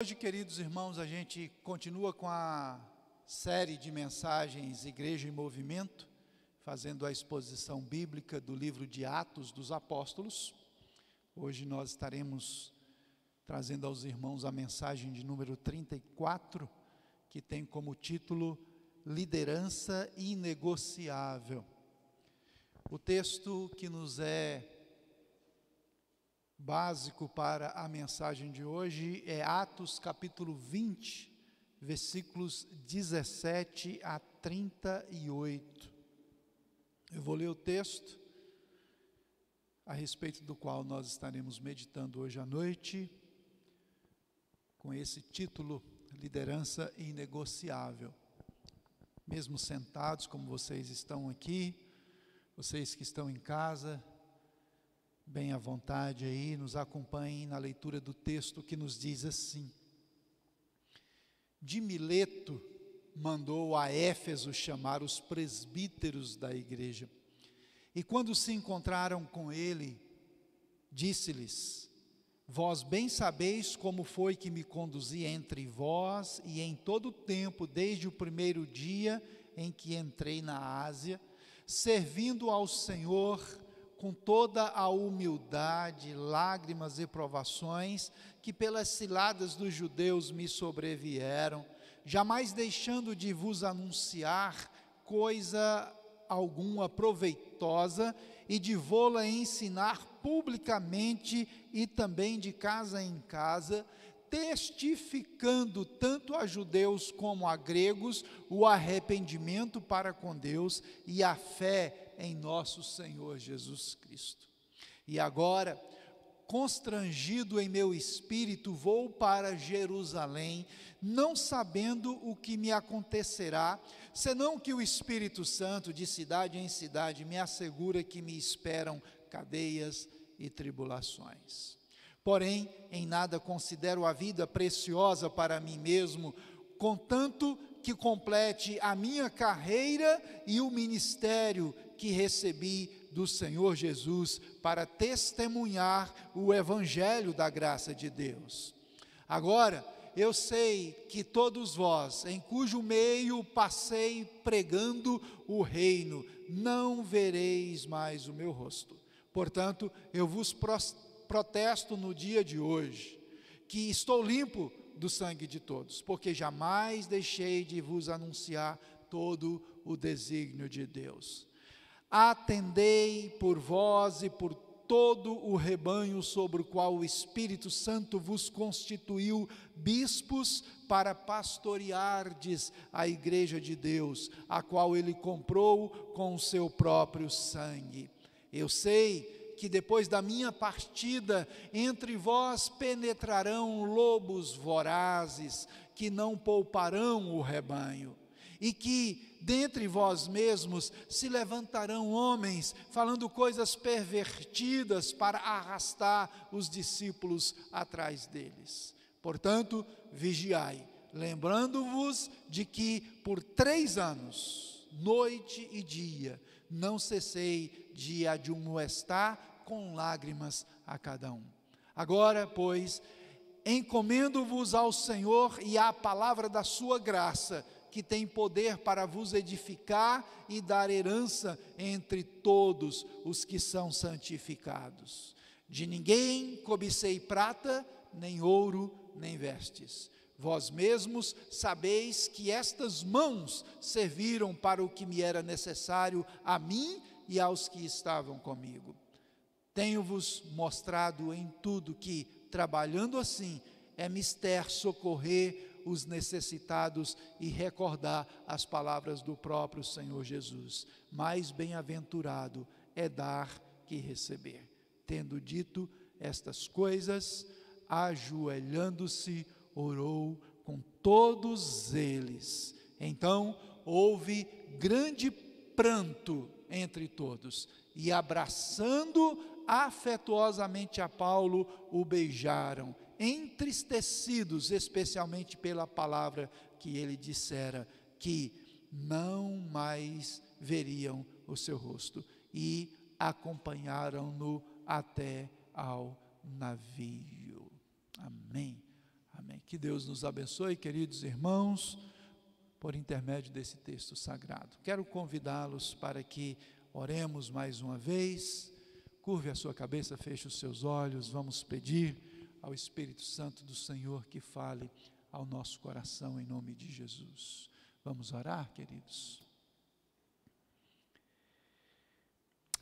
Hoje, queridos irmãos, a gente continua com a série de mensagens Igreja em Movimento, fazendo a exposição bíblica do livro de Atos dos Apóstolos. Hoje nós estaremos trazendo aos irmãos a mensagem de número 34, que tem como título Liderança Inegociável. O texto que nos é básico para a mensagem de hoje é Atos capítulo 20, versículos 17 a 38. Eu vou ler o texto a respeito do qual nós estaremos meditando hoje à noite, com esse título, Liderança Inegociável. Mesmo sentados como vocês estão aqui, vocês que estão em casa, bem à vontade aí, nos acompanhem na leitura do texto que nos diz assim: de Mileto mandou a Éfeso chamar os presbíteros da igreja, e quando se encontraram com ele, disse-lhes: vós bem sabeis como foi que me conduzi entre vós e em todo o tempo, desde o primeiro dia em que entrei na Ásia, servindo ao Senhor com toda a humildade, lágrimas e provações que pelas ciladas dos judeus me sobrevieram, jamais deixando de vos anunciar coisa alguma proveitosa e de vô-la ensinar publicamente e também de casa em casa, testificando tanto a judeus como a gregos o arrependimento para com Deus e a fé em nosso Senhor Jesus Cristo. E agora, constrangido em meu espírito, vou para Jerusalém, não sabendo o que me acontecerá, senão que o Espírito Santo, de cidade em cidade, me assegura que me esperam cadeias e tribulações. Porém, em nada considero a vida preciosa para mim mesmo, contanto que complete a minha carreira e o ministério que recebi do Senhor Jesus para testemunhar o evangelho da graça de Deus. Agora, eu sei que todos vós, em cujo meio passei pregando o reino, não vereis mais o meu rosto. Portanto, eu vos protesto no dia de hoje, que estou limpo do sangue de todos, porque jamais deixei de vos anunciar todo o desígnio de Deus. Atendei por vós e por todo o rebanho sobre o qual o Espírito Santo vos constituiu bispos para pastoreardes a igreja de Deus, a qual ele comprou com o seu próprio sangue. Eu sei que depois da minha partida, entre vós penetrarão lobos vorazes, que não pouparão o rebanho, e que dentre vós mesmos se levantarão homens, falando coisas pervertidas para arrastar os discípulos atrás deles. Portanto, vigiai, lembrando-vos de que por 3 anos, noite e dia, não cessei de admoestar com lágrimas a cada um. Agora, pois, encomendo-vos ao Senhor e à palavra da sua graça, que tem poder para vos edificar e dar herança entre todos os que são santificados. De ninguém cobicei prata, nem ouro, nem vestes. Vós mesmos sabeis que estas mãos serviram para o que me era necessário a mim e aos que estavam comigo. Tenho-vos mostrado em tudo que, trabalhando assim, é mister socorrer os necessitados e recordar as palavras do próprio Senhor Jesus. Mais bem-aventurado é dar que receber. Tendo dito estas coisas, ajoelhando-se, orou com todos eles. Então houve grande pranto entre todos, e abraçando afetuosamente a Paulo, o beijaram, entristecidos especialmente pela palavra que ele dissera, que não mais veriam o seu rosto, e acompanharam-no até ao navio. Amém. Amém. Amém. Que Deus nos abençoe, queridos irmãos, por intermédio desse texto sagrado. Quero convidá-los para que oremos mais uma vez. Curve a sua cabeça, feche os seus olhos. Vamos pedir ao Espírito Santo do Senhor que fale ao nosso coração em nome de Jesus. Vamos orar, queridos.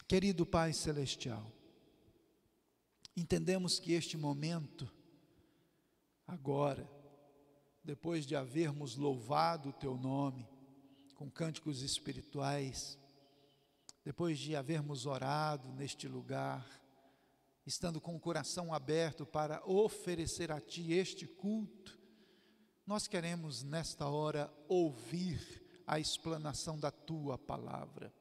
Querido Pai Celestial, entendemos que este momento, agora, depois de havermos louvado o Teu nome, com cânticos espirituais, depois de havermos orado neste lugar, estando com o coração aberto para oferecer a Ti este culto, nós queremos nesta hora ouvir a explanação da Tua palavra.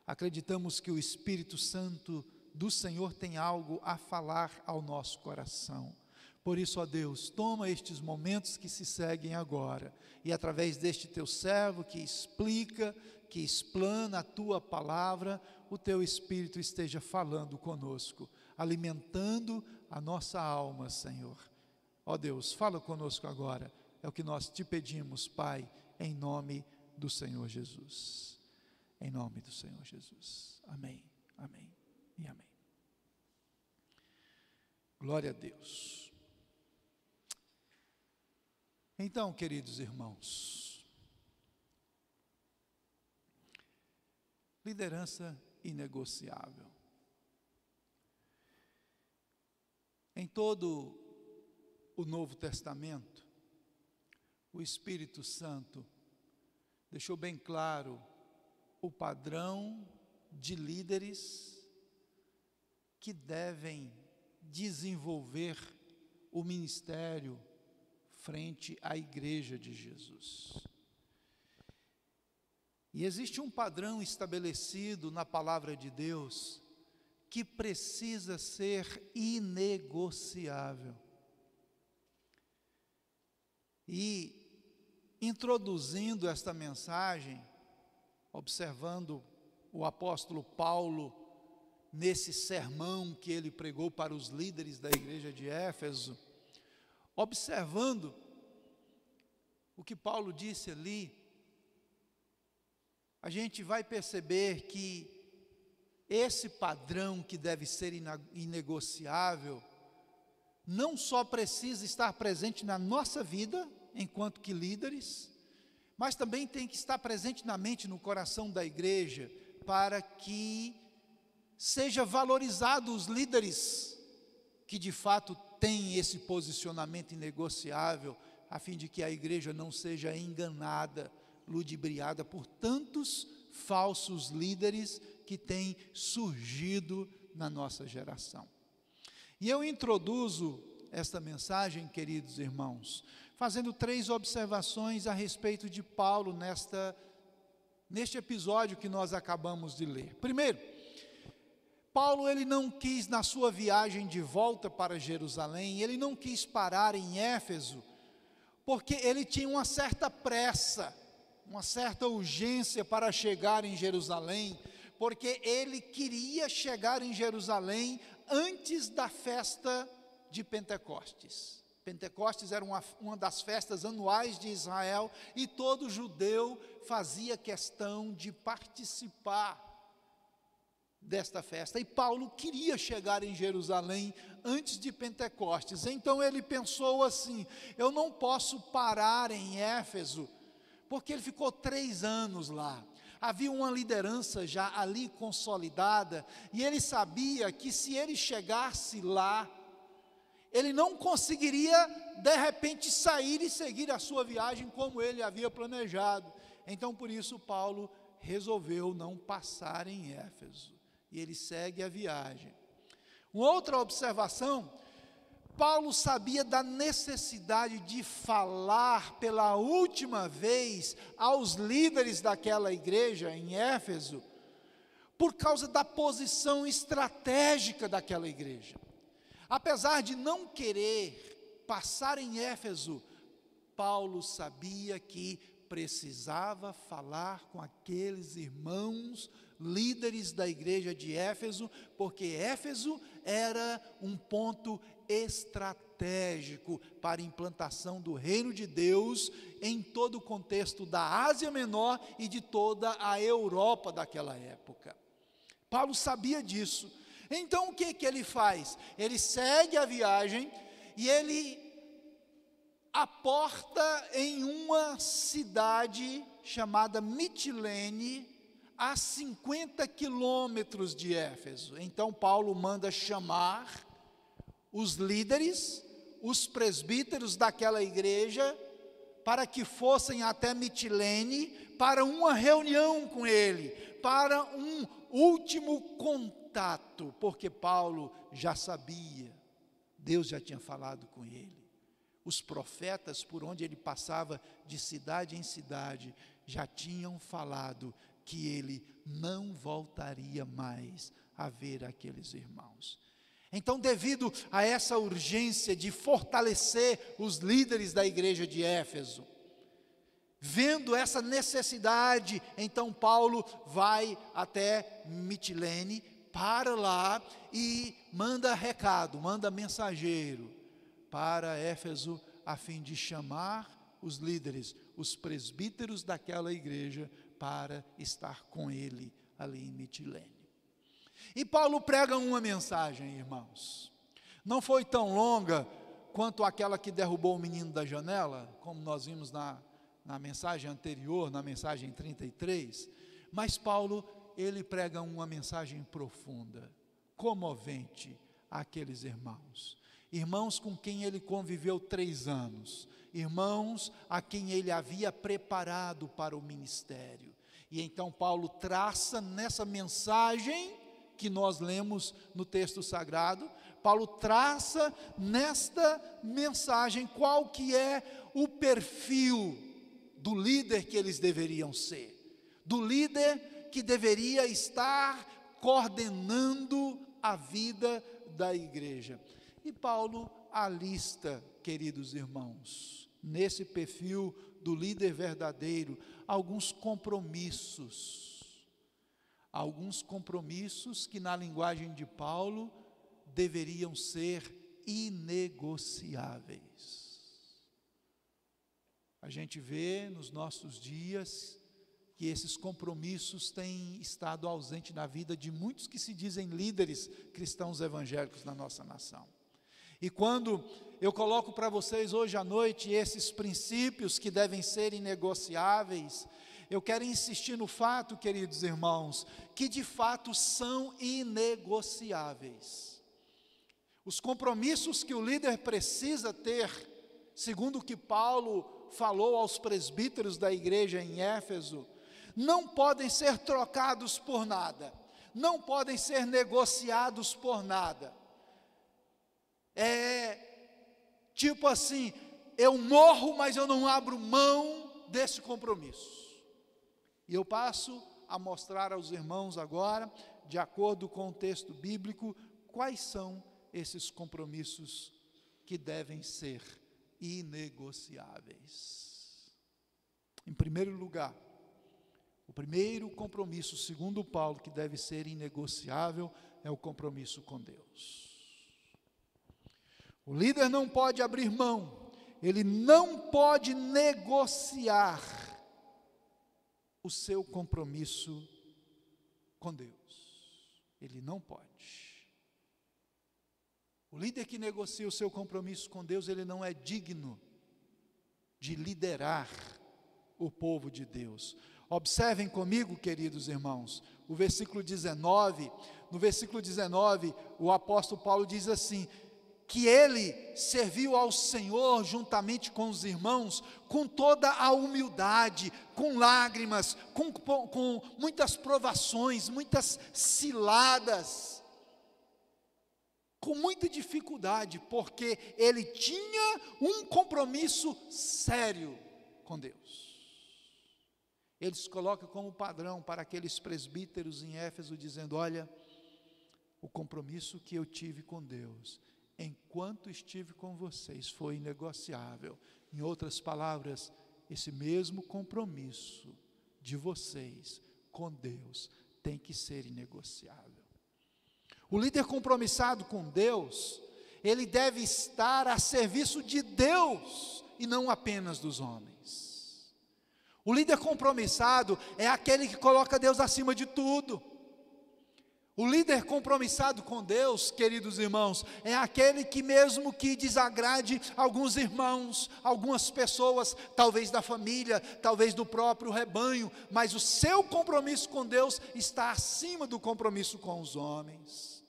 Acreditamos que o Espírito Santo do Senhor tem algo a falar ao nosso coração. Por isso, ó Deus, toma estes momentos que se seguem agora, e através deste Teu servo que explica, que explana a Tua palavra, o Teu Espírito esteja falando conosco, alimentando a nossa alma, Senhor. Ó Deus, fala conosco agora, é o que nós Te pedimos, Pai, em nome do Senhor Jesus. Em nome do Senhor Jesus. Amém, amém e amém. Glória a Deus. Então, queridos irmãos, liderança inegociável. Em todo o Novo Testamento, o Espírito Santo deixou bem claro o padrão de líderes que devem desenvolver o ministério frente à igreja de Jesus. E existe um padrão estabelecido na palavra de Deus que precisa ser inegociável. E introduzindo esta mensagem, observando o apóstolo Paulo nesse sermão que ele pregou para os líderes da igreja de Éfeso, observando o que Paulo disse ali, a gente vai perceber que esse padrão que deve ser inegociável, não só precisa estar presente na nossa vida, enquanto que líderes, mas também tem que estar presente na mente, no coração da igreja, para que seja valorizado os líderes que de fato têm esse posicionamento inegociável, a fim de que a igreja não seja enganada, ludibriada por tantos falsos líderes que têm surgido na nossa geração. E eu introduzo esta mensagem, queridos irmãos, fazendo 3 observações a respeito de Paulo neste episódio que nós acabamos de ler. Primeiro, Paulo ele não quis, na sua viagem de volta para Jerusalém, ele não quis parar em Éfeso, porque ele tinha uma certa pressa, uma certa urgência para chegar em Jerusalém, porque ele queria chegar em Jerusalém antes da festa de Pentecostes. Pentecostes era uma das festas anuais de Israel, e todo judeu fazia questão de participar desta festa, e Paulo queria chegar em Jerusalém antes de Pentecostes. Então ele pensou assim: eu não posso parar em Éfeso, porque ele ficou 3 anos lá, havia uma liderança já ali consolidada, e ele sabia que se ele chegasse lá, ele não conseguiria de repente sair e seguir a sua viagem como ele havia planejado. Então por isso Paulo resolveu não passar em Éfeso, e ele segue a viagem. Uma outra observação: Paulo sabia da necessidade de falar pela última vez aos líderes daquela igreja em Éfeso, por causa da posição estratégica daquela igreja. Apesar de não querer passar em Éfeso, Paulo sabia que precisava falar com aqueles irmãos líderes da igreja de Éfeso, porque Éfeso era um ponto estratégico estratégico para a implantação do reino de Deus em todo o contexto da Ásia Menor e de toda a Europa daquela época. Paulo sabia disso. Então o que ele faz? Ele segue a viagem e ele aporta em uma cidade chamada Mitilene, a 50 quilômetros de Éfeso. Então Paulo manda chamar os líderes, os presbíteros daquela igreja, para que fossem até Mitilene, para uma reunião com ele, para um último contato, porque Paulo já sabia, Deus já tinha falado com ele. Os profetas, por onde ele passava de cidade em cidade, já tinham falado que ele não voltaria mais a ver aqueles irmãos. Então, devido a essa urgência de fortalecer os líderes da igreja de Éfeso, vendo essa necessidade, então Paulo vai até Mitilene, para lá e manda recado, manda mensageiro para Éfeso, a fim de chamar os líderes, os presbíteros daquela igreja, para estar com ele ali em Mitilene. E Paulo prega uma mensagem, irmãos. Não foi tão longa quanto aquela que derrubou o menino da janela, como nós vimos na mensagem anterior, na mensagem 33, mas Paulo, ele prega uma mensagem profunda, comovente àqueles irmãos. Irmãos com quem ele conviveu 3 anos, irmãos a quem ele havia preparado para o ministério. E então Paulo traça nessa mensagem que nós lemos no texto sagrado, Paulo traça nesta mensagem qual que é o perfil do líder que eles deveriam ser, do líder que deveria estar coordenando a vida da igreja. E Paulo alista, queridos irmãos, nesse perfil do líder verdadeiro, alguns compromissos que na linguagem de Paulo deveriam ser inegociáveis. A gente vê nos nossos dias que esses compromissos têm estado ausentes na vida de muitos que se dizem líderes cristãos evangélicos na nossa nação. E quando eu coloco para vocês hoje à noite esses princípios que devem ser inegociáveis, eu quero insistir no fato, queridos irmãos, que de fato são inegociáveis. Os compromissos que o líder precisa ter, segundo o que Paulo falou aos presbíteros da igreja em Éfeso, não podem ser trocados por nada, não podem ser negociados por nada. Tipo assim, eu morro, mas eu não abro mão desse compromisso. E eu passo a mostrar aos irmãos agora, de acordo com o texto bíblico, quais são esses compromissos que devem ser inegociáveis. Em primeiro lugar, o primeiro compromisso, segundo Paulo, que deve ser inegociável, é o compromisso com Deus. O líder não pode abrir mão, ele não pode negociar o seu compromisso com Deus. Ele não pode. O líder que negocia o seu compromisso com Deus, ele não é digno de liderar o povo de Deus. Observem comigo, queridos irmãos, o versículo 19. No versículo 19, o apóstolo Paulo diz assim: que ele serviu ao Senhor juntamente com os irmãos, com toda a humildade, com lágrimas, com muitas provações, muitas ciladas, com muita dificuldade, porque ele tinha um compromisso sério com Deus. Ele se coloca como padrão para aqueles presbíteros em Éfeso, dizendo: olha, o compromisso que eu tive com Deus, enquanto estive com vocês, foi inegociável. Em outras palavras, esse mesmo compromisso de vocês com Deus tem que ser inegociável. O líder compromissado com Deus, ele deve estar a serviço de Deus e não apenas dos homens. O líder compromissado é aquele que coloca Deus acima de tudo. O líder compromissado com Deus, queridos irmãos, é aquele que, mesmo que desagrade alguns irmãos, algumas pessoas, talvez da família, talvez do próprio rebanho, mas o seu compromisso com Deus está acima do compromisso com os homens.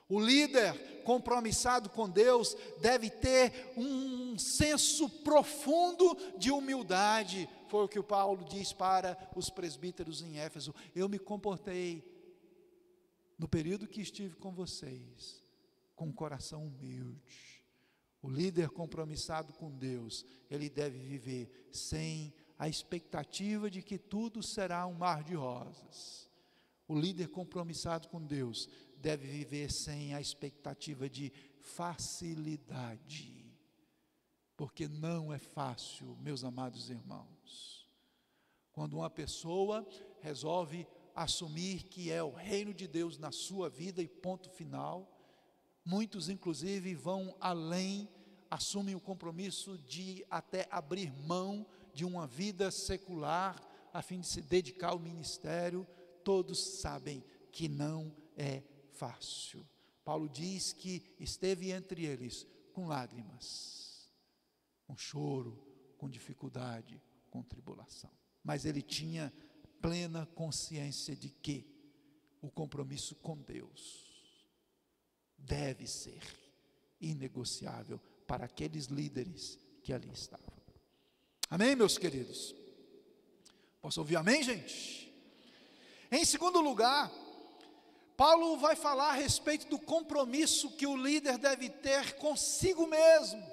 O líder compromissado com Deus deve ter um senso profundo de humildade. Foi o que o Paulo diz para os presbíteros em Éfeso: eu me comportei no período que estive com vocês, com um coração humilde. O líder compromissado com Deus, ele deve viver sem a expectativa de que tudo será um mar de rosas. O líder compromissado com Deus deve viver sem a expectativa de facilidade, porque não é fácil, meus amados irmãos. Quando uma pessoa resolve assumir que é o reino de Deus na sua vida e ponto final, muitos inclusive vão além, assumem o compromisso de até abrir mão de uma vida secular, a fim de se dedicar ao ministério. Todos sabem que não é fácil. Paulo diz que esteve entre eles com lágrimas, com choro, com dificuldade, com tribulação, mas ele tinha plena consciência de que o compromisso com Deus deve ser inegociável para aqueles líderes que ali estavam. Amém, meus queridos? Posso ouvir amém, gente? Em segundo lugar, Paulo vai falar a respeito do compromisso que o líder deve ter consigo mesmo,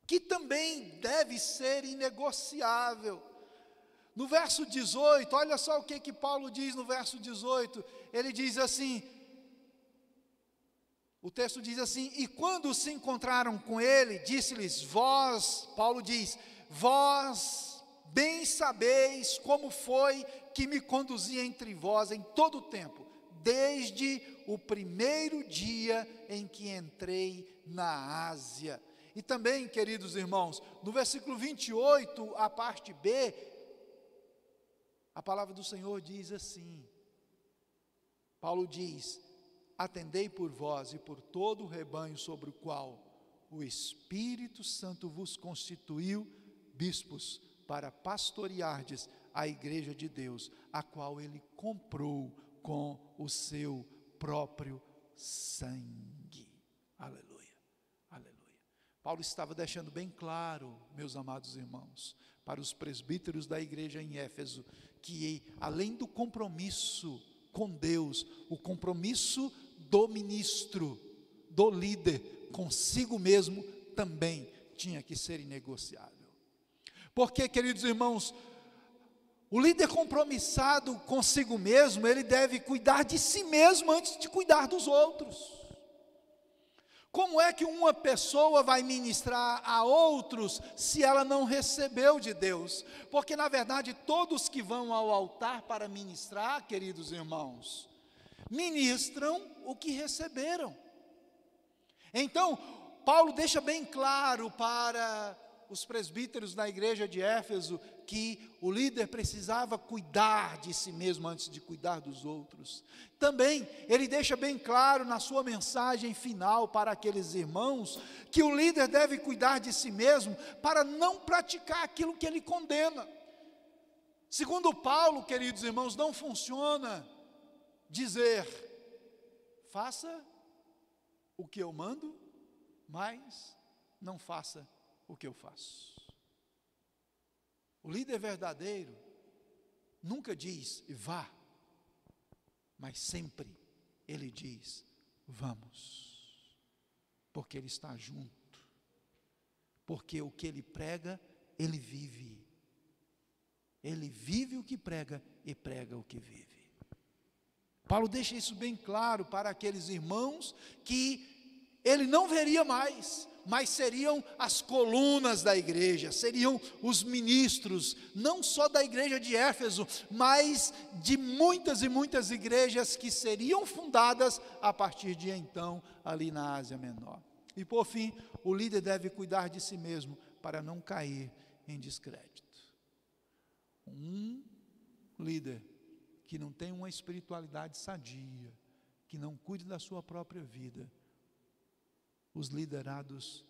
que também deve ser inegociável. No verso 18, olha só o que Paulo diz no verso 18, ele diz assim, o texto diz assim: e quando se encontraram com ele, disse-lhes, Paulo diz, vós bem sabeis como foi que me conduzi entre vós em todo o tempo, desde o primeiro dia em que entrei na Ásia. E também, queridos irmãos, no versículo 28, a parte B, a palavra do Senhor diz assim, Paulo diz, atendei por vós e por todo o rebanho sobre o qual o Espírito Santo vos constituiu bispos, para pastoreardes a igreja de Deus, a qual ele comprou com o seu próprio sangue. Aleluia, aleluia. Paulo estava deixando bem claro, meus amados irmãos, para os presbíteros da igreja em Éfeso, que além do compromisso com Deus, o compromisso do ministro, do líder, consigo mesmo, também tinha que ser inegociável. Porque, queridos irmãos, o líder compromissado consigo mesmo, ele deve cuidar de si mesmo antes de cuidar dos outros. Como é que uma pessoa vai ministrar a outros se ela não recebeu de Deus? Porque na verdade todos que vão ao altar para ministrar, queridos irmãos, ministram o que receberam. Então, Paulo deixa bem claro para os presbíteros da igreja de Éfeso que o líder precisava cuidar de si mesmo antes de cuidar dos outros. Também ele deixa bem claro na sua mensagem final para aqueles irmãos que o líder deve cuidar de si mesmo para não praticar aquilo que ele condena. Segundo Paulo, queridos irmãos, não funciona dizer, faça o que eu mando, mas não faça o que eu faço. O líder verdadeiro nunca diz vá, mas sempre ele diz vamos, porque ele está junto, porque o que ele prega, ele vive o que prega e prega o que vive. Paulo deixa isso bem claro para aqueles irmãos que ele não veria mais, mas seriam as colunas da igreja, seriam os ministros, não só da igreja de Éfeso, mas de muitas e muitas igrejas que seriam fundadas a partir de então, ali na Ásia Menor. E por fim, o líder deve cuidar de si mesmo, para não cair em descrédito. Um líder que não tem uma espiritualidade sadia, que não cuide da sua própria vida, os liderados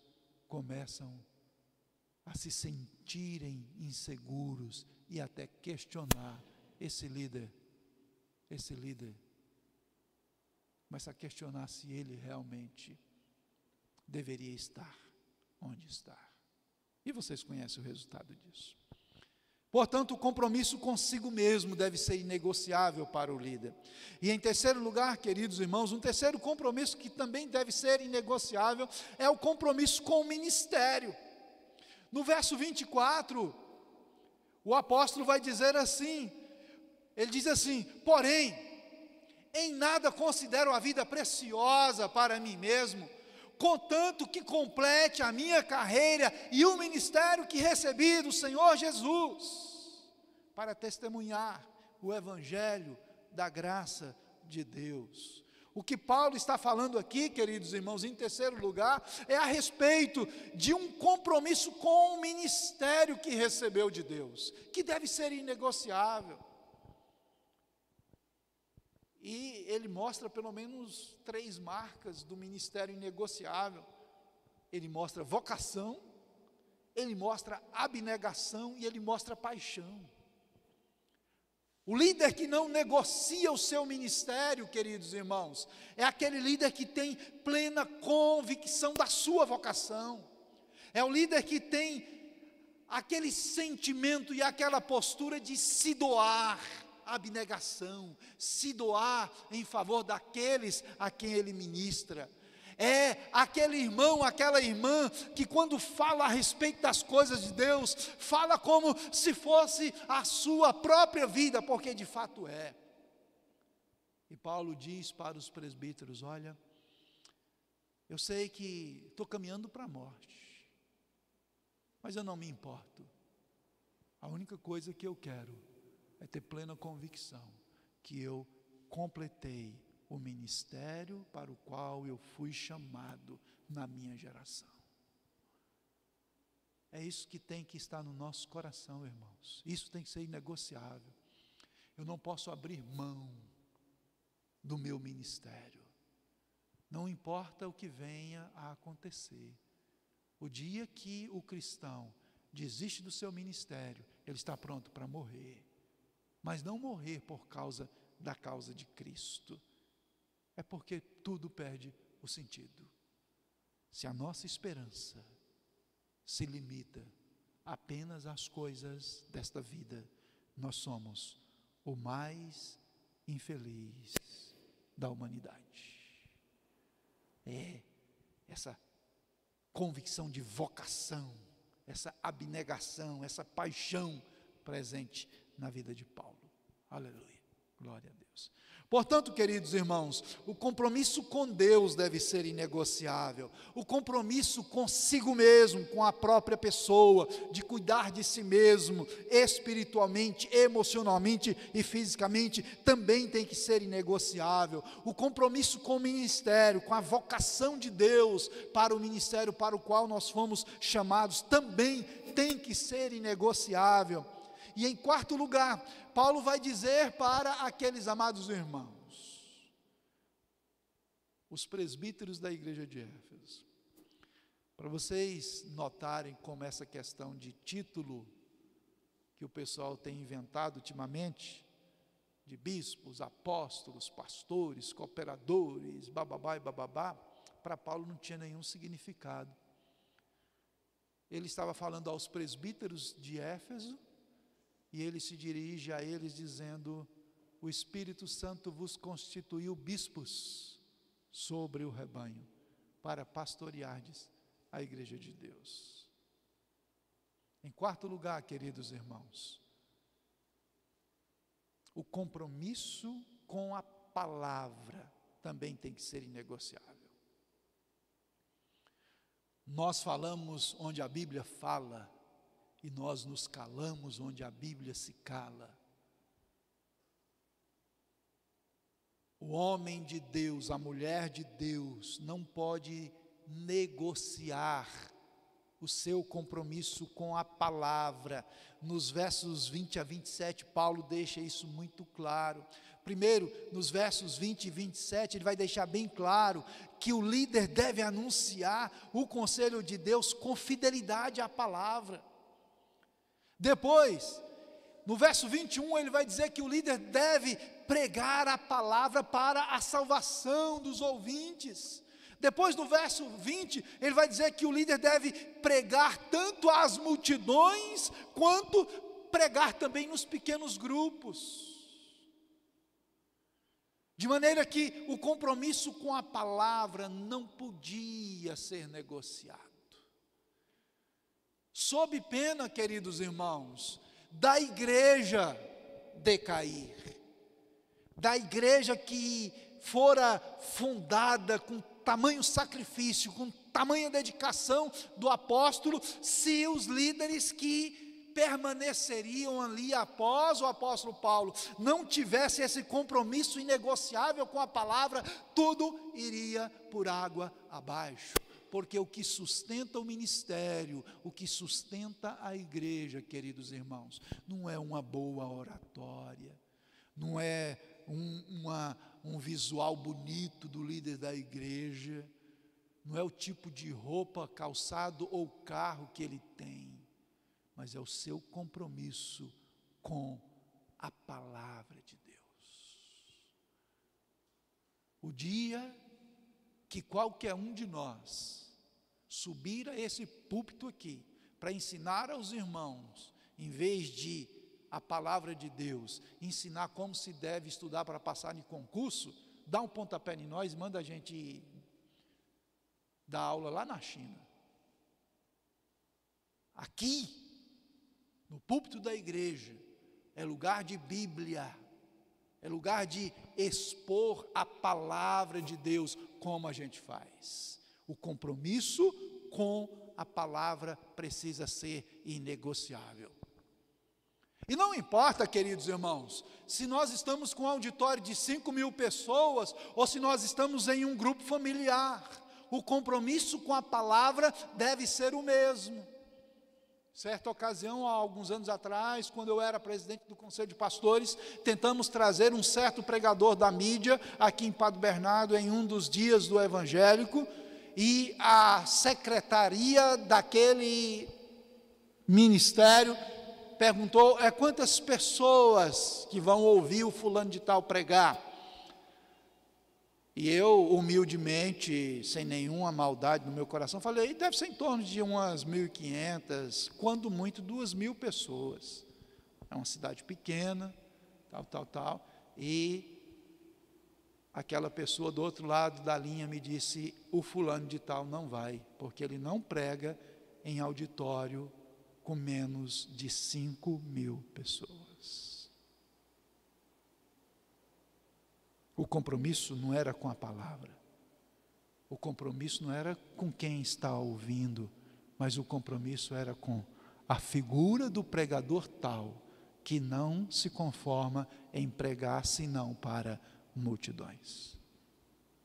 começam a se sentirem inseguros e até questionar esse líder, começa a questionar se ele realmente deveria estar onde está. E vocês conhecem o resultado disso. Portanto, o compromisso consigo mesmo deve ser inegociável para o líder. E em terceiro lugar, queridos irmãos, um terceiro compromisso que também deve ser inegociável é o compromisso com o ministério. No verso 24, o apóstolo vai dizer assim, ele diz assim: porém, em nada considero a vida preciosa para mim mesmo, contanto que complete a minha carreira e o ministério que recebi do Senhor Jesus, para testemunhar o evangelho da graça de Deus. O que Paulo está falando aqui, queridos irmãos, em terceiro lugar, é a respeito de um compromisso com o ministério que recebeu de Deus, que deve ser inegociável. E ele mostra pelo menos 3 marcas do ministério inegociável. Ele mostra vocação, ele mostra abnegação e ele mostra paixão. O líder que não negocia o seu ministério, queridos irmãos, é aquele líder que tem plena convicção da sua vocação. É o líder que tem aquele sentimento e aquela postura de se doar, abnegação, se doar em favor daqueles a quem ele ministra. É aquele irmão, aquela irmã que quando fala a respeito das coisas de Deus, fala como se fosse a sua própria vida, porque de fato é. E Paulo diz para os presbíteros: olha, eu sei que estou caminhando para a morte, mas eu não me importo. A única coisa que eu quero é ter plena convicção que eu completei o ministério para o qual eu fui chamado na minha geração. É isso que tem que estar no nosso coração, irmãos. Isso tem que ser inegociável. Eu não posso abrir mão do meu ministério. Não importa o que venha a acontecer. O dia que o cristão desiste do seu ministério, ele está pronto para morrer. Mas não morrer por causa da causa de Cristo. É porque tudo perde o sentido. Se a nossa esperança se limita apenas às coisas desta vida, nós somos o mais infeliz da humanidade. É essa convicção de vocação, essa abnegação, essa paixão presente na vida de Paulo. Aleluia, glória a Deus. Portanto, queridos irmãos, o compromisso com Deus deve ser inegociável. O compromisso consigo mesmo, com a própria pessoa, de cuidar de si mesmo, espiritualmente, emocionalmente e fisicamente, também tem que ser inegociável. O compromisso com o ministério, com a vocação de Deus para o ministério para o qual nós fomos chamados, também tem que ser inegociável. E em quarto lugar, Paulo vai dizer para aqueles amados irmãos, os presbíteros da igreja de Éfeso, para vocês notarem como essa questão de título que o pessoal tem inventado ultimamente, de bispos, apóstolos, pastores, cooperadores, bababá e bababá, para Paulo não tinha nenhum significado. Ele estava falando aos presbíteros de Éfeso, e ele se dirige a eles dizendo: o Espírito Santo vos constituiu bispos sobre o rebanho, para pastoreardes a igreja de Deus. Em quarto lugar, queridos irmãos, o compromisso com a palavra também tem que ser inegociável. Nós falamos onde a Bíblia fala, e nós nos calamos onde a Bíblia se cala. O homem de Deus, a mulher de Deus, não pode negociar o seu compromisso com a palavra. Nos versos 20 a 27, Paulo deixa isso muito claro. Primeiro, nos versos 20 e 27, ele vai deixar bem claro que o líder deve anunciar o conselho de Deus com fidelidade à palavra. Depois, no verso 21, ele vai dizer que o líder deve pregar a palavra para a salvação dos ouvintes. Depois, no verso 20, ele vai dizer que o líder deve pregar tanto às multidões, quanto pregar também nos pequenos grupos. De maneira que o compromisso com a palavra não podia ser negociado. Sob pena, queridos irmãos, da igreja decair, da igreja que fora fundada com tamanho sacrifício, com tamanha dedicação do apóstolo, se os líderes que permaneceriam ali após o apóstolo Paulo não tivessem esse compromisso inegociável com a palavra, tudo iria por água abaixo. Porque o que sustenta o ministério, o que sustenta a igreja, queridos irmãos, não é uma boa oratória, não é um visual bonito do líder da igreja, não é o tipo de roupa, calçado ou carro que ele tem, mas é o seu compromisso com a palavra de Deus. O dia que qualquer um de nós subir a esse púlpito aqui, para ensinar aos irmãos, em vez de a palavra de Deus, ensinar como se deve estudar para passar em concurso, dá um pontapé em nós e manda a gente dar aula lá na China. Aqui, no púlpito da igreja, é lugar de Bíblia, é lugar de expor a palavra de Deus, como a gente faz. O compromisso com a palavra precisa ser inegociável. E não importa, queridos irmãos, se nós estamos com um auditório de 5.000 pessoas, ou se nós estamos em um grupo familiar, o compromisso com a palavra deve ser o mesmo. Certa ocasião, há alguns anos atrás, quando eu era presidente do Conselho de Pastores, tentamos trazer um certo pregador da mídia, aqui em Padre Bernardo, em um dos dias do evangélico, e a secretaria daquele ministério perguntou, quantas pessoas que vão ouvir o fulano de tal pregar? E eu, humildemente, sem nenhuma maldade no meu coração, falei, deve ser em torno de umas 1.500, quando muito 2.000 pessoas. É uma cidade pequena, tal, e aquela pessoa do outro lado da linha me disse, o fulano de tal não vai, porque ele não prega em auditório com menos de 5.000 pessoas. O compromisso não era com a palavra, o compromisso não era com quem está ouvindo, mas o compromisso era com a figura do pregador tal, que não se conforma em pregar senão para multidões.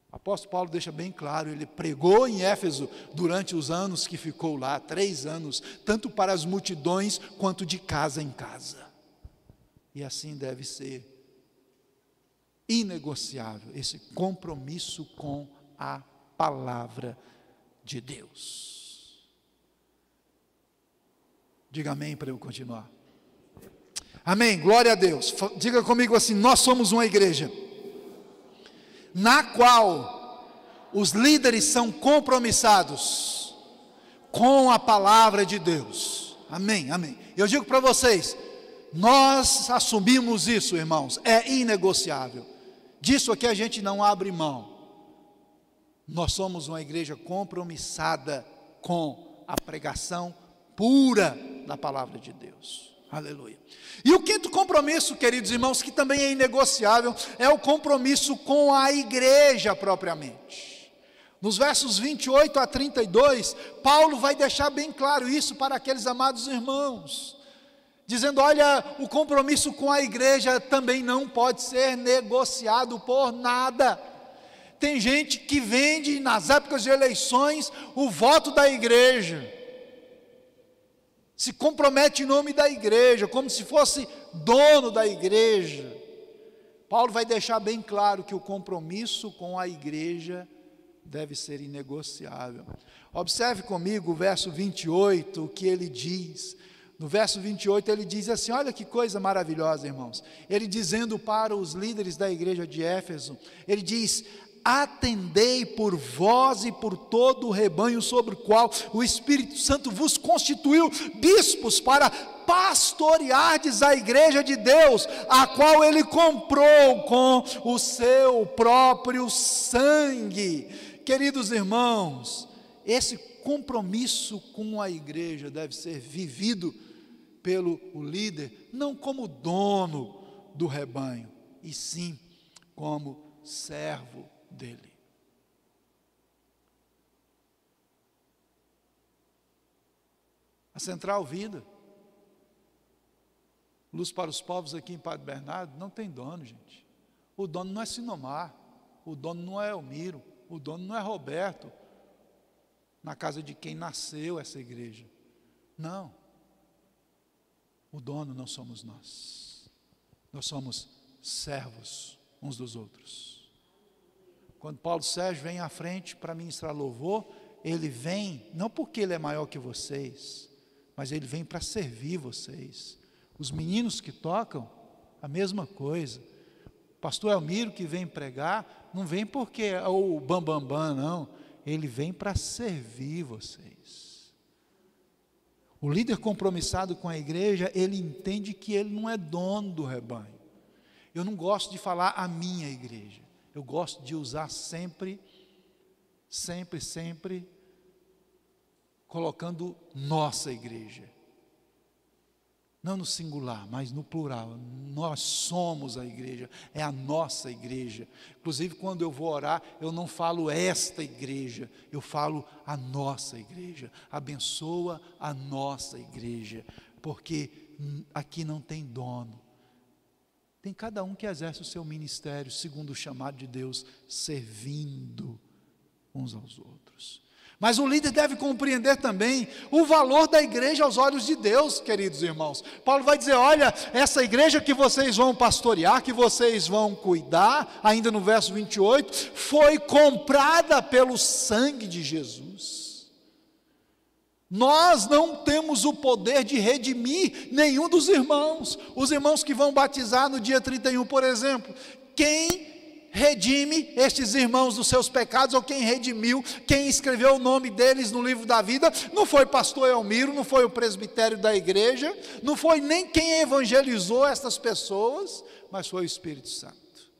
O apóstolo Paulo deixa bem claro, ele pregou em Éfeso durante os anos que ficou lá, 3 anos, tanto para as multidões quanto de casa em casa. E assim deve ser inegociável esse compromisso com a palavra de Deus. Diga amém para eu continuar. Amém, glória a Deus. Diga comigo assim, nós somos uma igreja na qual os líderes são compromissados com a palavra de Deus. Amém, amém. Eu digo para vocês, nós assumimos isso, irmãos, é inegociável. Disso aqui a gente não abre mão. Nós somos uma igreja compromissada com a pregação pura da palavra de Deus. Aleluia. E o quinto compromisso, queridos irmãos, que também é inegociável, é o compromisso com a igreja propriamente. Nos versos 28 a 32, Paulo vai deixar bem claro isso para aqueles amados irmãos, dizendo: olha, o compromisso com a igreja também não pode ser negociado por nada. Tem gente que vende nas épocas de eleições o voto da igreja, se compromete em nome da igreja, como se fosse dono da igreja. Paulo vai deixar bem claro que o compromisso com a igreja deve ser inegociável. Observe comigo o verso 28, o que ele diz. No verso 28 ele diz assim, olha que coisa maravilhosa, irmãos. Ele dizendo para os líderes da igreja de Éfeso, ele diz: atendei por vós e por todo o rebanho sobre o qual o Espírito Santo vos constituiu bispos para pastoreardes a igreja de Deus, a qual ele comprou com o seu próprio sangue. Queridos irmãos, esse compromisso com a igreja deve ser vivido pelo líder, não como dono do rebanho, e sim como servo dele. A Central Vida, Luz para os Povos aqui em Padre Bernardo, não tem dono, gente. O dono não é Sinomar, o dono não é Elmiro, o dono não é Roberto, na casa de quem nasceu essa igreja. Não. O dono não somos nós. Nós somos servos uns dos outros. Quando Paulo Sérgio vem à frente para ministrar louvor, ele vem, não porque ele é maior que vocês, mas ele vem para servir vocês. Os meninos que tocam, a mesma coisa. O pastor Elmiro que vem pregar, não vem porque é o bambambam, não. Ele vem para servir vocês. O líder compromissado com a igreja, ele entende que ele não é dono do rebanho. Eu não gosto de falar a minha igreja. Eu gosto de usar sempre, colocando nossa igreja. Não no singular, mas no plural. Nós somos a igreja, é a nossa igreja. Inclusive, quando eu vou orar, eu não falo esta igreja, eu falo a nossa igreja. Abençoa a nossa igreja, porque aqui não tem dono. Tem cada um que exerce o seu ministério, segundo o chamado de Deus, servindo uns aos outros. Mas o líder deve compreender também o valor da igreja aos olhos de Deus, queridos irmãos. Paulo vai dizer, olha, essa igreja que vocês vão pastorear, que vocês vão cuidar, ainda no verso 28, foi comprada pelo sangue de Jesus. Nós não temos o poder de redimir nenhum dos irmãos. Os irmãos que vão batizar no dia 31, por exemplo, quem redime estes irmãos dos seus pecados, ou quem redimiu, quem escreveu o nome deles no livro da vida, não foi pastor Elmiro, não foi o presbitério da igreja, não foi nem quem evangelizou estas pessoas, mas foi o Espírito Santo.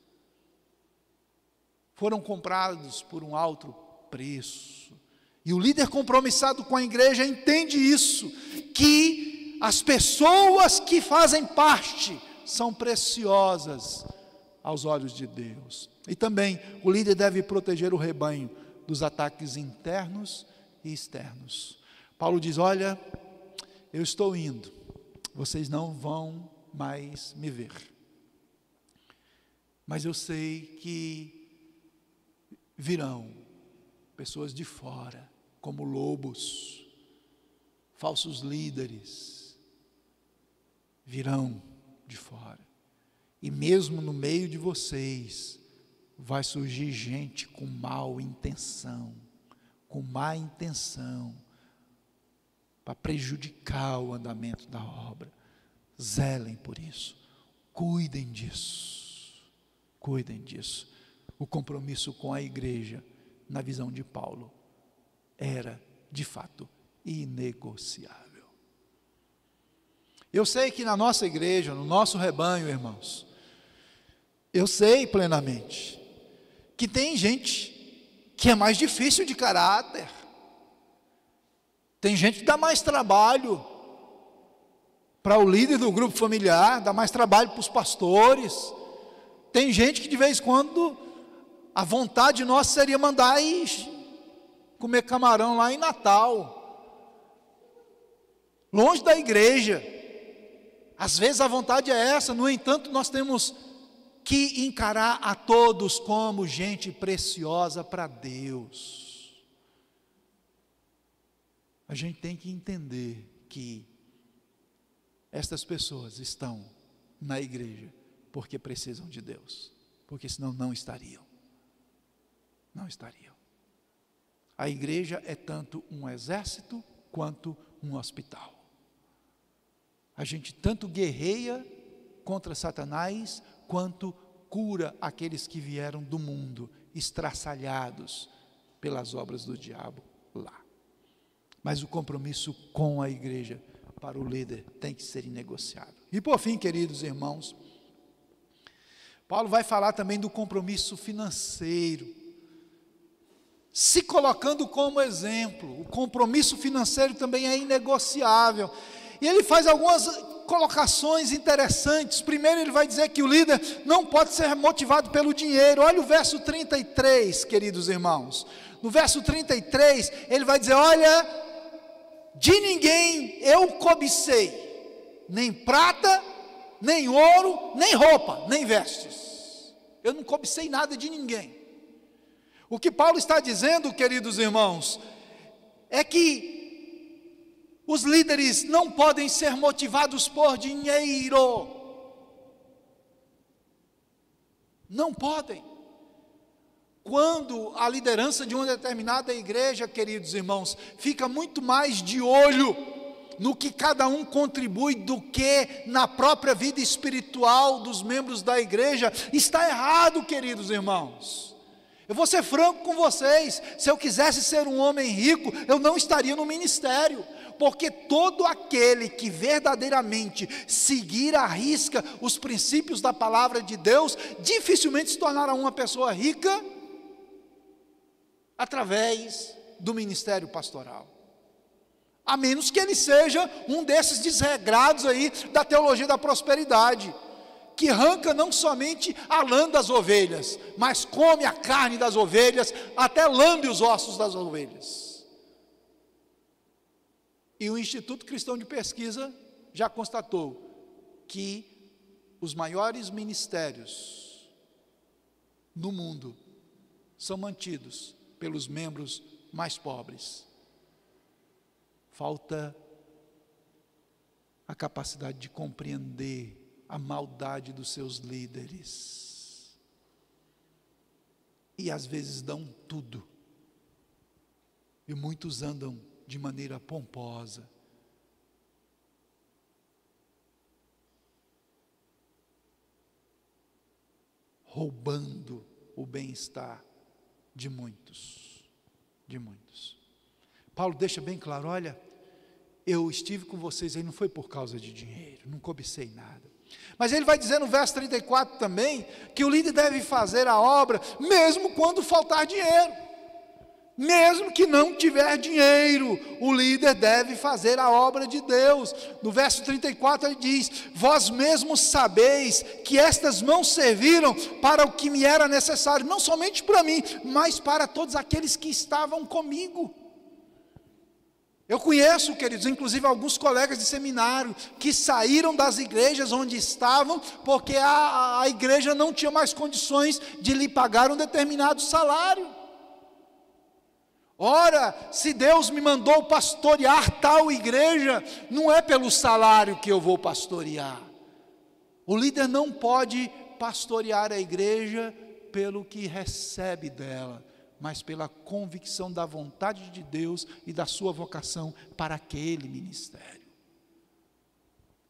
Foram comprados por um alto preço. E o líder compromissado com a igreja entende isso, que as pessoas que fazem parte são preciosas aos olhos de Deus. E também o líder deve proteger o rebanho dos ataques internos e externos. Paulo diz, olha, eu estou indo, vocês não vão mais me ver, mas eu sei que virão pessoas de fora, como lobos, falsos líderes, virão de fora. E mesmo no meio de vocês, vai surgir gente com má intenção, para prejudicar o andamento da obra. Zelem por isso, cuidem disso. O compromisso com a igreja, na visão de Paulo, era, de fato, inegociável. Eu sei que na nossa igreja, no nosso rebanho, irmãos, eu sei plenamente que tem gente que é mais difícil de caráter, tem gente que dá mais trabalho para o líder do grupo familiar, dá mais trabalho para os pastores, tem gente que de vez em quando a vontade nossa seria mandar e comer camarão lá em Natal, longe da igreja. Às vezes a vontade é essa, no entanto, nós temos que encarar a todos como gente preciosa para Deus. A gente tem que entender que estas pessoas estão na igreja porque precisam de Deus, porque senão não estariam. Não estariam. A igreja é tanto um exército quanto um hospital. A gente tanto guerreia contra Satanás, quanto cura aqueles que vieram do mundo, estraçalhados pelas obras do diabo lá. Mas o compromisso com a igreja, para o líder, tem que ser inegociável. E por fim, queridos irmãos, Paulo vai falar também do compromisso financeiro, se colocando como exemplo. O compromisso financeiro também é inegociável. E ele faz algumas colocações interessantes. Primeiro ele vai dizer que o líder não pode ser motivado pelo dinheiro. Olha o verso 33, queridos irmãos. No verso 33, ele vai dizer: olha, de ninguém eu cobicei, nem prata, nem ouro, nem roupa, nem vestes. Eu não cobicei nada de ninguém. O que Paulo está dizendo, queridos irmãos, é que os líderes não podem ser motivados por dinheiro. Não podem. Quando a liderança de uma determinada igreja, queridos irmãos, fica muito mais de olho no que cada um contribui do que na própria vida espiritual dos membros da igreja, está errado, queridos irmãos. Eu vou ser franco com vocês, se eu quisesse ser um homem rico, eu não estaria no ministério, porque todo aquele que verdadeiramente seguir à risca os princípios da palavra de Deus, dificilmente se tornará uma pessoa rica, através do ministério pastoral, a menos que ele seja um desses desregrados aí da teologia da prosperidade, que arranca não somente a lã das ovelhas, mas come a carne das ovelhas, até lambe os ossos das ovelhas. E o Instituto Cristão de Pesquisa já constatou que os maiores ministérios no mundo são mantidos pelos membros mais pobres. Falta a capacidade de compreender a maldade dos seus líderes. E às vezes dão tudo. E muitos andam de maneira pomposa. Roubando o bem-estar de muitos. De muitos. Paulo deixa bem claro: olha, eu estive com vocês aí, não foi por causa de dinheiro, não cobicei nada. Mas ele vai dizer no verso 34 também, que o líder deve fazer a obra, mesmo quando faltar dinheiro. Mesmo que não tiver dinheiro, o líder deve fazer a obra de Deus. No verso 34 ele diz: vós mesmos sabeis que estas mãos serviram para o que me era necessário, não somente para mim, mas para todos aqueles que estavam comigo. Eu conheço, queridos, inclusive alguns colegas de seminário que saíram das igrejas onde estavam, porque a igreja não tinha mais condições de lhe pagar um determinado salário. Ora, se Deus me mandou pastorear tal igreja, não é pelo salário que eu vou pastorear. O líder não pode pastorear a igreja pelo que recebe dela, mas pela convicção da vontade de Deus e da sua vocação para aquele ministério.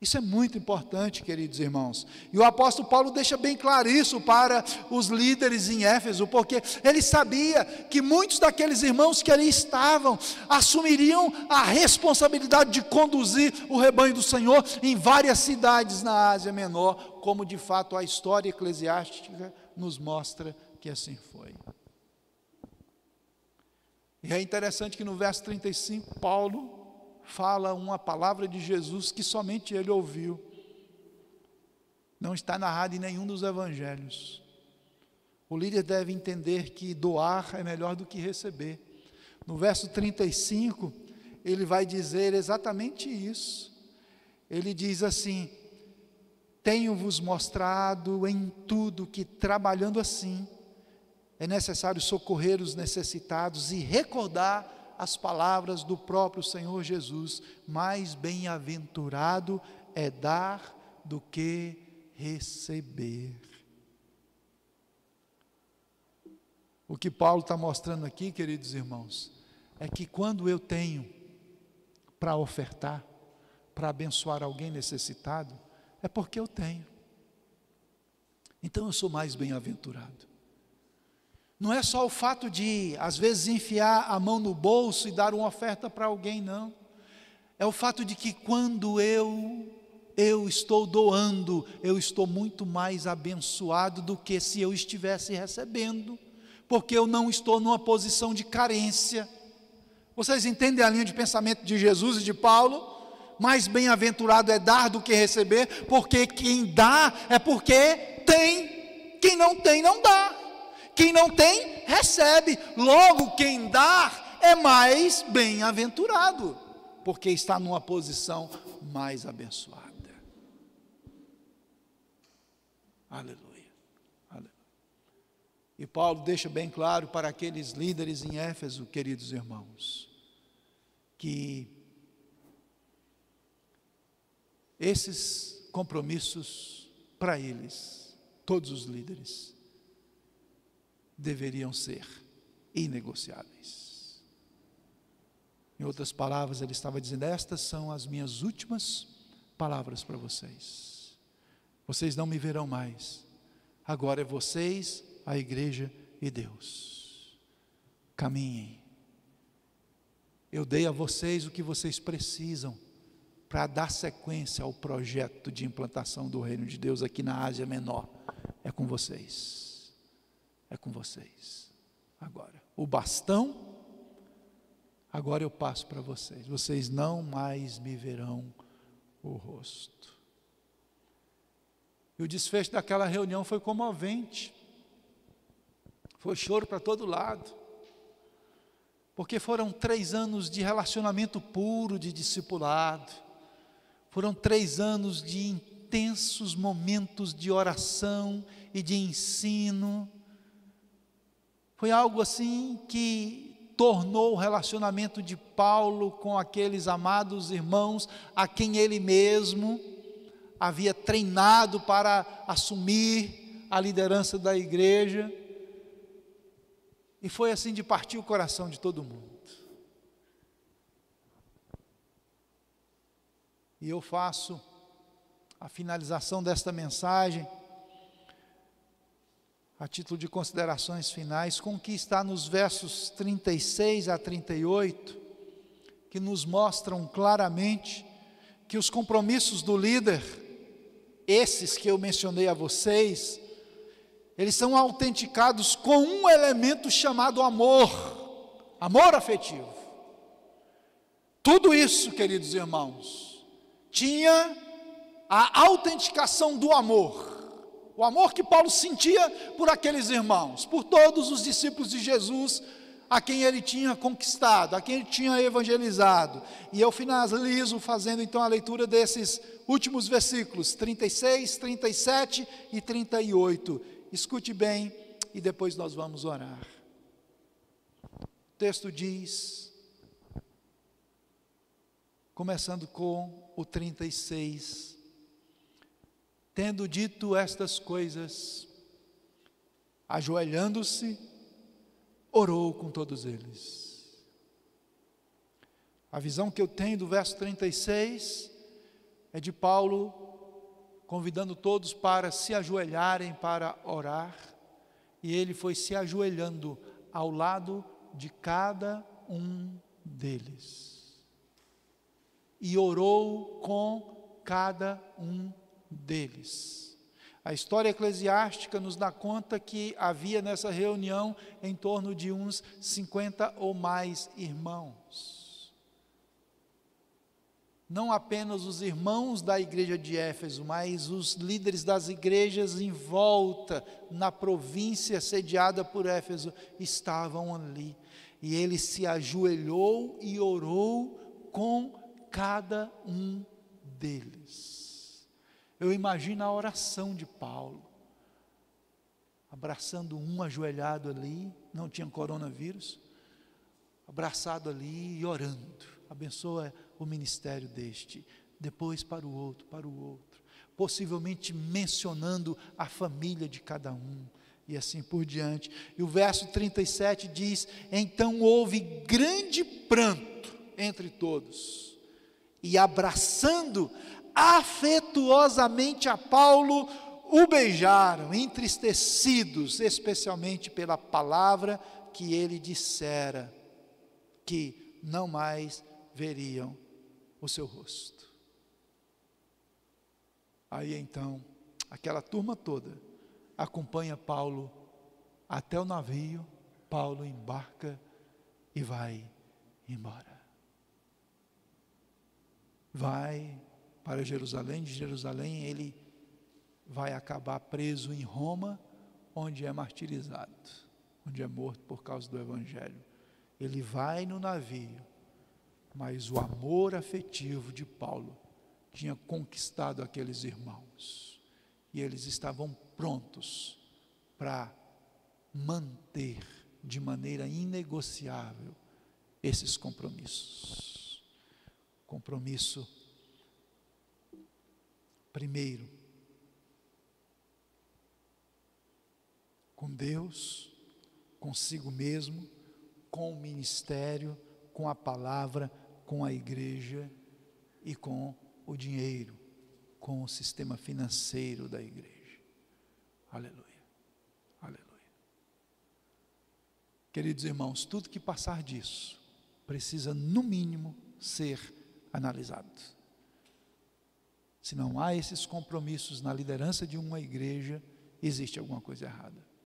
Isso é muito importante, queridos irmãos. E o apóstolo Paulo deixa bem claro isso para os líderes em Éfeso, porque ele sabia que muitos daqueles irmãos que ali estavam assumiriam a responsabilidade de conduzir o rebanho do Senhor em várias cidades na Ásia Menor, como de fato a história eclesiástica nos mostra que assim foi. E é interessante que no verso 35, Paulo fala uma palavra de Jesus que somente ele ouviu. Não está narrado em nenhum dos evangelhos. O líder deve entender que doar é melhor do que receber. No verso 35, ele vai dizer exatamente isso. Ele diz assim: tenho-vos mostrado em tudo que, trabalhando assim, é necessário socorrer os necessitados e recordar as palavras do próprio Senhor Jesus: mais bem-aventurado é dar do que receber. O que Paulo está mostrando aqui, queridos irmãos, é que quando eu tenho para ofertar, para abençoar alguém necessitado, é porque eu tenho. Então eu sou mais bem-aventurado. Não é só o fato de, às vezes, enfiar a mão no bolso e dar uma oferta para alguém, não. É o fato de que quando eu estou doando, eu estou muito mais abençoado do que se eu estivesse recebendo, porque eu não estou numa posição de carência. Vocês entendem a linha de pensamento de Jesus e de Paulo? Mais bem-aventurado é dar do que receber, porque quem dá é porque tem, quem não tem não dá, quem não tem recebe, logo quem dá é mais bem-aventurado, porque está numa posição mais abençoada. Aleluia. E Paulo deixa bem claro para aqueles líderes em Éfeso, queridos irmãos, que esses compromissos para eles, todos os líderes, deveriam ser inegociáveis. Em outras palavras, ele estava dizendo: estas são as minhas últimas palavras para vocês. Vocês não me verão mais. Agora é vocês, a igreja e Deus. Caminhem. Eu dei a vocês o que vocês precisam para dar sequência ao projeto de implantação do reino de Deus aqui na Ásia Menor. É com vocês. É com vocês. Agora, o bastão, agora eu passo para vocês. Vocês não mais me verão o rosto. E o desfecho daquela reunião foi comovente. Foi choro para todo lado, porque foram 3 anos de relacionamento puro, de discipulado, foram 3 anos de intensos momentos de oração e de ensino. Foi algo assim que tornou o relacionamento de Paulo com aqueles amados irmãos, a quem ele mesmo havia treinado para assumir a liderança da igreja. E foi assim de partir o coração de todo mundo. E eu faço a finalização desta mensagem, a título de considerações finais, com o que está nos versos 36 a 38, que nos mostram claramente que os compromissos do líder, esses que eu mencionei a vocês, eles são autenticados com um elemento chamado amor, amor afetivo. Tudo isso, queridos irmãos, tinha a autenticação do amor, o amor que Paulo sentia por aqueles irmãos, por todos os discípulos de Jesus, a quem ele tinha conquistado, a quem ele tinha evangelizado. E eu finalizo fazendo então a leitura desses últimos versículos, 36, 37 e 38. Escute bem e depois nós vamos orar. O texto diz, começando com o 36, tendo dito estas coisas, ajoelhando-se, orou com todos eles. A visão que eu tenho do verso 36 é de Paulo convidando todos para se ajoelharem para orar, e ele foi se ajoelhando ao lado de cada um deles, e orou com cada um deles. A história eclesiástica nos dá conta que havia nessa reunião em torno de uns 50 ou mais irmãos. Não apenas os irmãos da igreja de Éfeso, mas os líderes das igrejas em volta, na província sediada por Éfeso, estavam ali. E ele se ajoelhou e orou com cada um deles. Eu imagino a oração de Paulo, abraçando um ajoelhado ali, não tinha coronavírus, abraçado ali e orando, abençoa o ministério deste, depois para o outro, possivelmente mencionando a família de cada um, e assim por diante. E o verso 37 diz: então houve grande pranto entre todos, e abraçando afetuosamente a Paulo, o beijaram, entristecidos, especialmente pela palavra que ele dissera, que não mais veriam o seu rosto. Aí então, aquela turma toda acompanha Paulo até o navio. Paulo embarca e vai embora. Vai para Jerusalém. De Jerusalém ele vai acabar preso em Roma, onde é martirizado, onde é morto por causa do Evangelho. Ele vai no navio, mas o amor afetivo de Paulo tinha conquistado aqueles irmãos, e eles estavam prontos para manter de maneira inegociável esses compromissos. Compromisso primeiro com Deus, consigo mesmo, com o ministério, com a palavra, com a igreja e com o dinheiro, com o sistema financeiro da igreja. Aleluia, aleluia. Queridos irmãos, tudo que passar disso precisa, no mínimo, ser analisado. Se não há esses compromissos na liderança de uma igreja, existe alguma coisa errada.